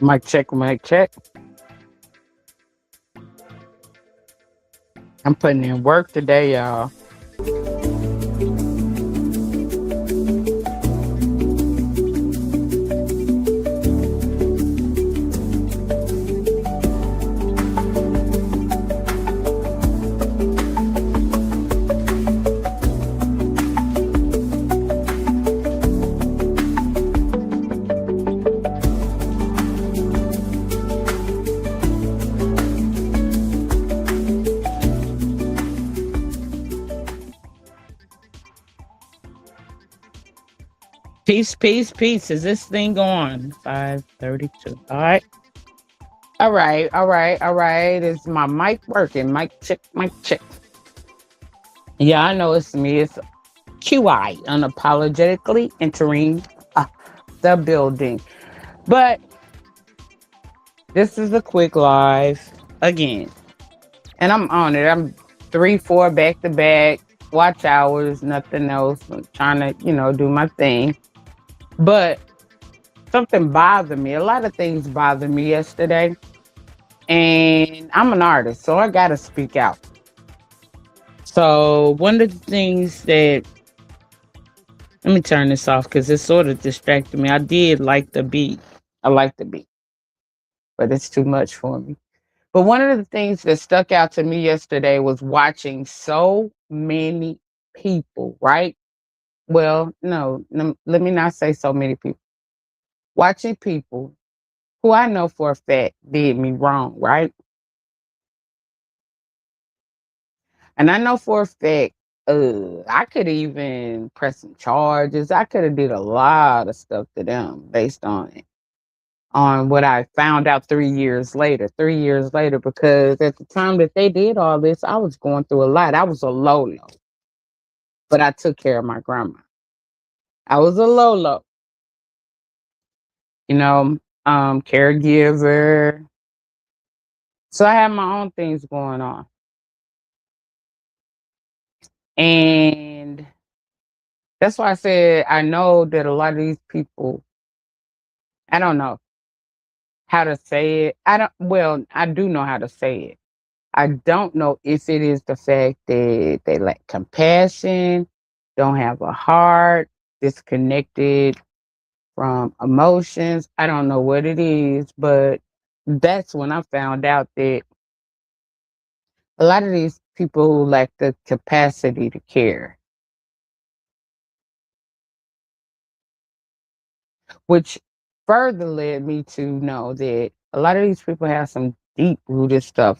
Mic check, mic check. I'm putting in work today, y'all. Peace, peace, peace. Is this thing on? 5:32. All right. All right. All right. All right. Is my mic working? Mic check, mic check. Yeah, I know it's me. It's QI, unapologetically entering uh, the building. But this is a quick live again. And I'm on it. I'm 3, 4 back to back, watch hours, nothing else. I'm trying to, do my thing. But something bothered me. A lot of things bothered me yesterday. And I'm an artist, so I got to speak out. So, one of the things that, let me turn this off because it sort of distracted me. I did like the beat. I like the beat, but it's too much for me. But one of the things that stuck out to me yesterday was watching so many people, right? Well, no, let me not say so many people. Watching people who I know for a fact did me wrong, right? And I know for a fact, I could even press some charges. I could have did a lot of stuff to them based on what I found out 3 years later. 3 years later, because at the time that they did all this, I was going through a lot. I was a low, but I took care of my grandma. I was a low, you know, caregiver. So I had my own things going on. And that's why I said I know that a lot of these people, I don't know how to say it. Well, I do know how to say it. I don't know if it is the fact that they lack compassion, don't have a heart, disconnected from emotions. I don't know what it is, but that's when I found out that a lot of these people lack the capacity to care, which further led me to know that a lot of these people have some deep rooted stuff.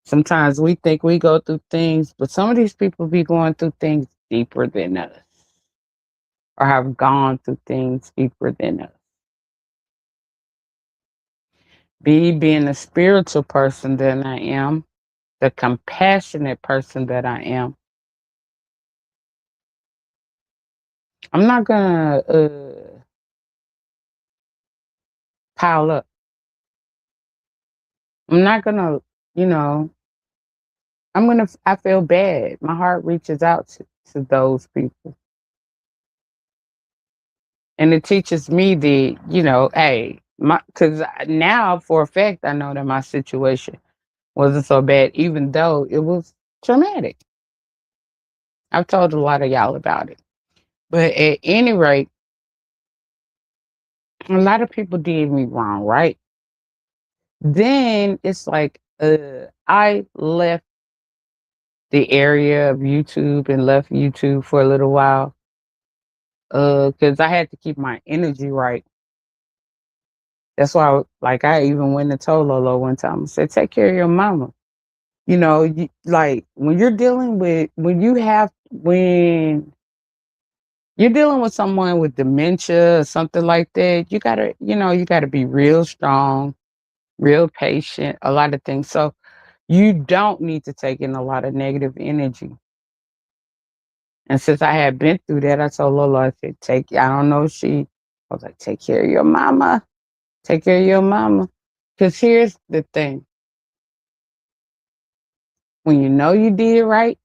Sometimes we think we go through things, but some of these people be going through things deeper than us or have gone through things deeper than us. Being a spiritual person that I am, the compassionate person that I am, I'm not gonna pile up. I'm not gonna, you know, I feel bad. My heart reaches out to those people. And it teaches me the, hey, because now for a fact, I know that my situation wasn't so bad, even though it was traumatic. I've told a lot of y'all about it. But at any rate, a lot of people did me wrong, right? Then it's like, I left the area of YouTube and left YouTube for a little while, because I had to keep my energy right. That's why, like, I even went and told Lolo one time. I said, "Take care of your mama." Like when you're dealing with someone with dementia or something like that, you gotta be real strong, real patient, a lot of things. So you don't need to take in a lot of negative energy. And since I had been through that, I told Lola, I said, I don't know if I was like, take care of your mama. Take care of your mama. Because here's the thing. When you know you did it right,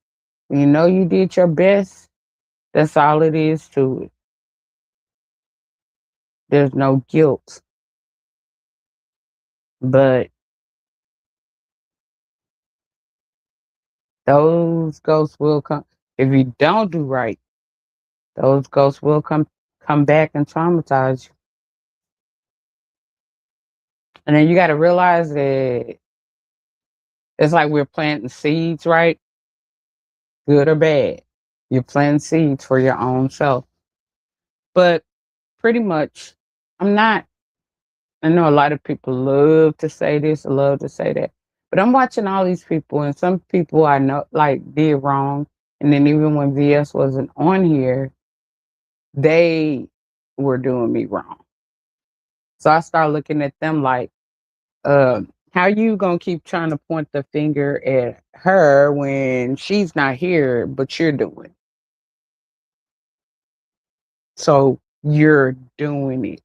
when you know you did your best, that's all it is to it. There's no guilt. But those ghosts will come if you don't do right. Those ghosts will come back and traumatize you. And then you got to realize that it's like we're planting seeds, right? Good or bad. You're planting seeds for your own self. But pretty much, I'm not. I know a lot of people love to say this, love to say that. But I'm watching all these people, and some people I know like did wrong. And then even when VS wasn't on here, they were doing me wrong. So I started looking at them like, how you gonna keep trying to point the finger at her when she's not here, but you're doing? So you're doing it.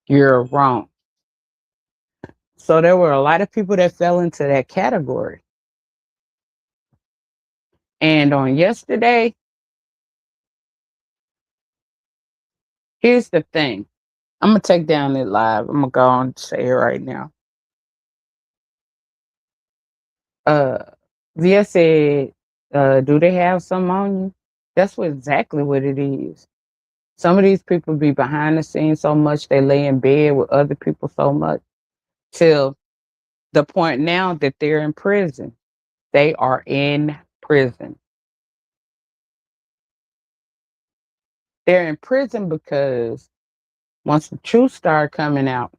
You're wrong. So there were a lot of people that fell into that category. And on yesterday, here's the thing. I'm gonna take down it live. I'm gonna go on and say it right now. Uh Via said, do they have some on you? That's what exactly what it is. Some of these people be behind the scenes so much they lay in bed with other people so much till the point now that they're in prison. They are in prison. They're in prison because once the truth started coming out,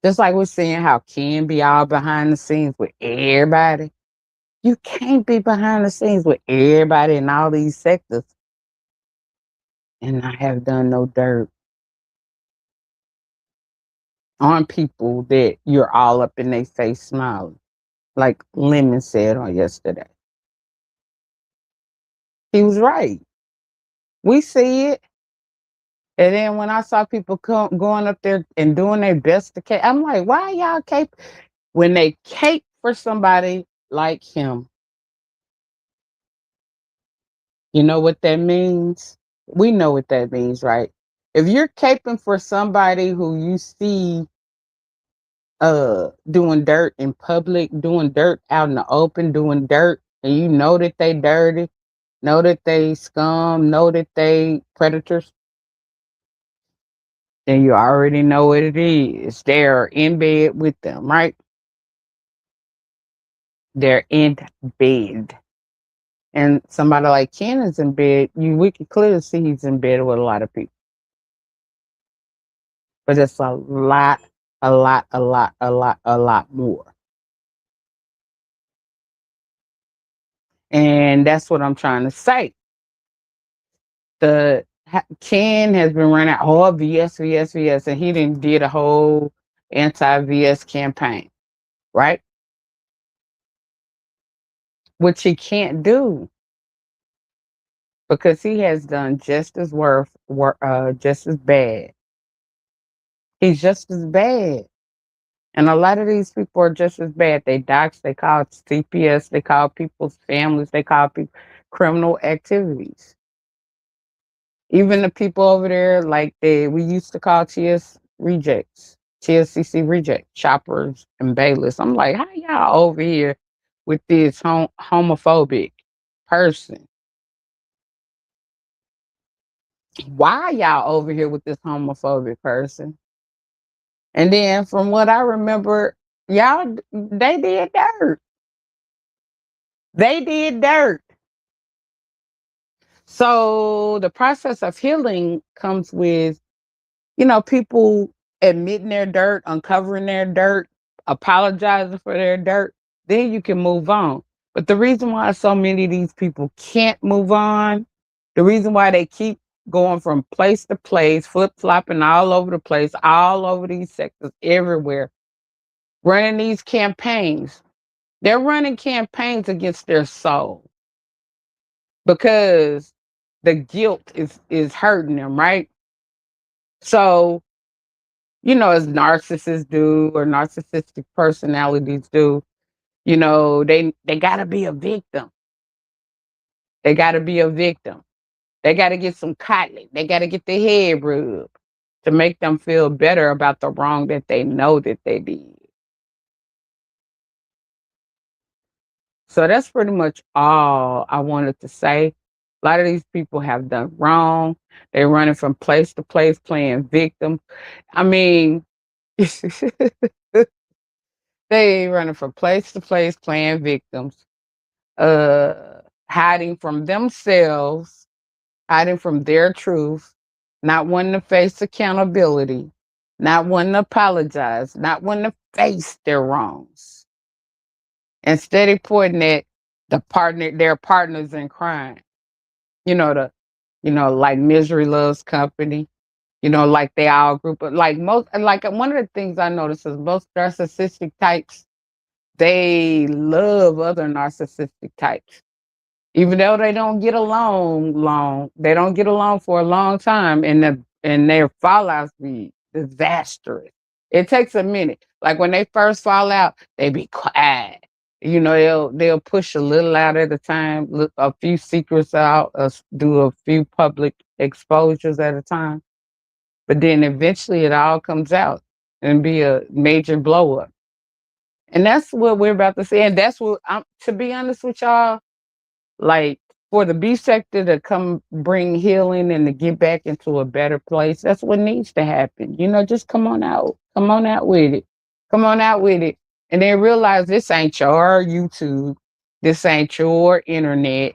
just like we're seeing how Ken be all behind the scenes with everybody. You can't be behind the scenes with everybody in all these sectors and not have done no dirt on people that you're all up in their face smiling. Like Lemon said on yesterday. He was right. We see it. And then when I saw people going up there and doing their best to cape, I'm like, why y'all cape? When they cape for somebody like him, you know what that means? We know what that means, right? If you're caping for somebody who you see doing dirt in public, doing dirt out in the open, doing dirt, and you know that they dirty, know that they scum, know that they predators, then you already know what it is. They're in bed with them, right? They're in bed. And somebody like Ken is in bed, we can clearly see he's in bed with a lot of people. But it's a lot more. And that's what I'm trying to say. Ken has been running all VS, VS, VS, and he didn't did a whole anti-VS campaign, right? Which he can't do because he has done just as just as bad. He's just as bad. And a lot of these people are just as bad. They dox, they call CPS, they call people's families, they call people criminal activities. Even the people over there, like we used to call TS rejects, TSCC reject, choppers and bailiffs. I'm like, how y'all over here with this homophobic person? Why y'all over here with this homophobic person? And then from what I remember, y'all, they did dirt. They did dirt. So the process of healing comes with, people admitting their dirt, uncovering their dirt, apologizing for their dirt. Then you can move on. But the reason why so many of these people can't move on, the reason why they keep going from place to place, flip flopping all over the place, all over these sectors, everywhere, running these campaigns. They're running campaigns against their soul because the guilt is hurting them, right? So, as narcissists do or narcissistic personalities do, they gotta be a victim. They gotta be a victim. They gotta get some cotton. They gotta get their head rubbed. to make them feel better about the wrong that they know that they did. So that's pretty much all I wanted to say. A lot of these people have done wrong. They're running from place to place playing victim. I mean, they running from place to place playing victims, hiding from themselves, hiding from their truth, not wanting to face accountability, not wanting to apologize, not wanting to face their wrongs. Instead of pointing at their partners in crime. You know, like misery loves company. Like they all group of like one of the things I notice is most narcissistic types, they love other narcissistic types. Even though they don't get along they don't get along for a long time, and their fallouts be disastrous. It takes a minute. Like when they first fall out, they be quiet. They'll push a little out at a time, look a few secrets out, do a few public exposures at a time. But then eventually it all comes out and be a major blow up. And that's what we're about to see. And that's what I'm to be honest with y'all, like for the B sector to come bring healing and to get back into a better place, that's what needs to happen. Just come on out. Come on out with it. Come on out with it. And then realize this ain't your YouTube. This ain't your internet.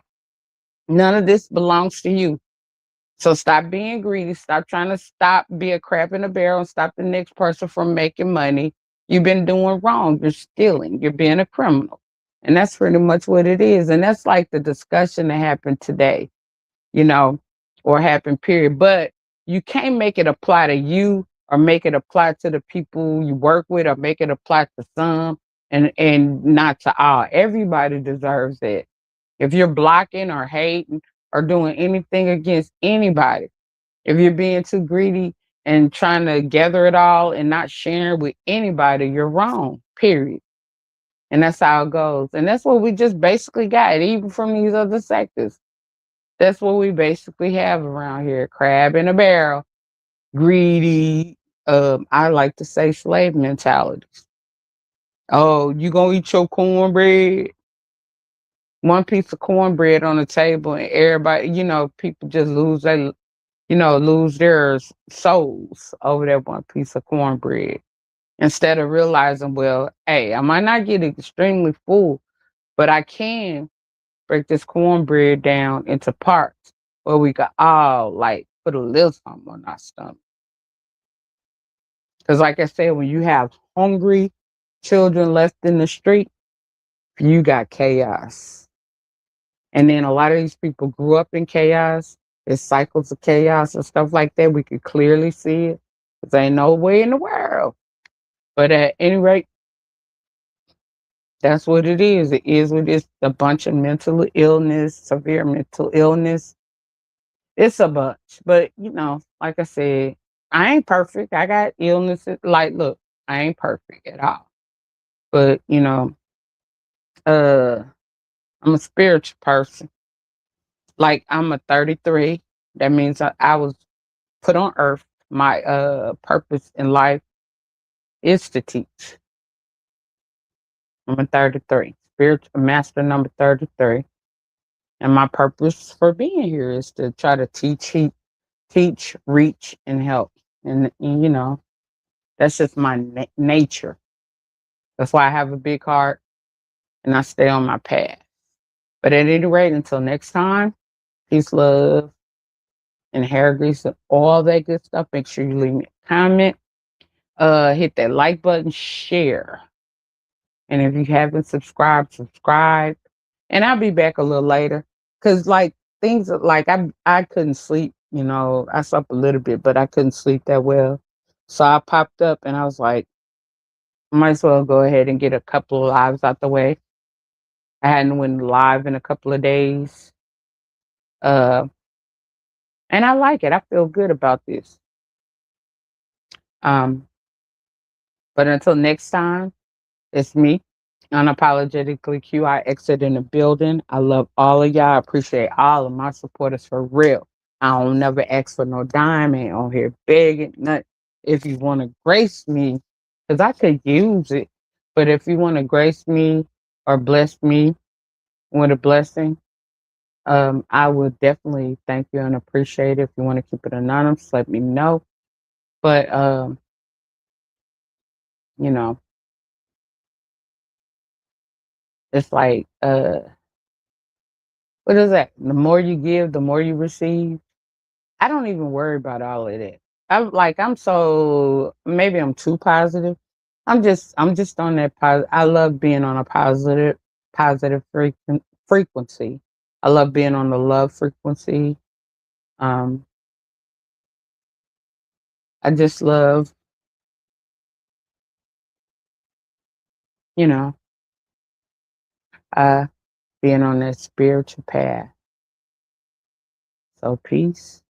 None of this belongs to you. So stop being greedy. Stop trying to be a crab in a barrel and stop the next person from making money. You've been doing wrong. You're stealing. You're being a criminal. And that's pretty much what it is. And that's like the discussion that happened today, you know, or happened, period. But you can't make it apply to you or make it apply to the people you work with or make it apply to some and not to all. Everybody deserves that. If you're blocking or hating or doing anything against anybody, if you're being too greedy and trying to gather it all and not sharing with anybody, you're wrong, period. And that's how it goes. And that's what we just basically got, even from these other sectors. That's what we basically have around here. Crab in a barrel, greedy, I like to say slave mentalities. Oh, you gonna eat your cornbread? One piece of cornbread on the table and everybody, people just lose their souls over that one piece of cornbread. Instead of realizing, well, hey, I might not get extremely full, but I can break this cornbread down into parts where we could all like put a little something on our stomach. Because, like I said, when you have hungry children left in the street, you got chaos. And then a lot of these people grew up in chaos. There's cycles of chaos and stuff like that. We could clearly see it. There ain't no way in the world. But at any rate, that's what it is. It is what it is. A bunch of mental illness, severe mental illness. It's a bunch. But, like I said, I ain't perfect. I got illnesses. Like, look, I ain't perfect at all. But, uh, I'm a spiritual person. Like, I'm a 33. That means I was put on earth. My purpose in life is to teach. I'm a 33. Spiritual master number 33. And my purpose for being here is to try to teach, reach, and help. And that's just my nature. That's why I have a big heart and I stay on my path. But at any rate, until next time, peace, love, and hair grease and all that good stuff. Make sure you leave me a comment. Hit that like button, share. And if you haven't subscribed, subscribe. And I'll be back a little later. Cause like things like I couldn't sleep, I slept a little bit, but I couldn't sleep that well. So I popped up and I was like, might as well go ahead and get a couple of lives out the way. I hadn't went live in a couple of days. Uh and I like it. I feel good about this. Um, but until next time, it's me, unapologetically Q. I exit in the building. I love all of y'all. I appreciate all of my supporters for real. I don't never ask for no dime, ain't on here begging. Not if you want to grace me, because I could use it. But if you want to grace me or bless me with a blessing, I would definitely thank you and appreciate it. If you want to keep it anonymous, let me know. But you know, it's like what is that? The more you give, the more you receive. I don't even worry about all of that. I'm so maybe I'm too positive. I'm just on that positive. I love being on a positive frequency. I love being on the love frequency. Um, I just love, you know, uh, being on that spiritual path. So peace.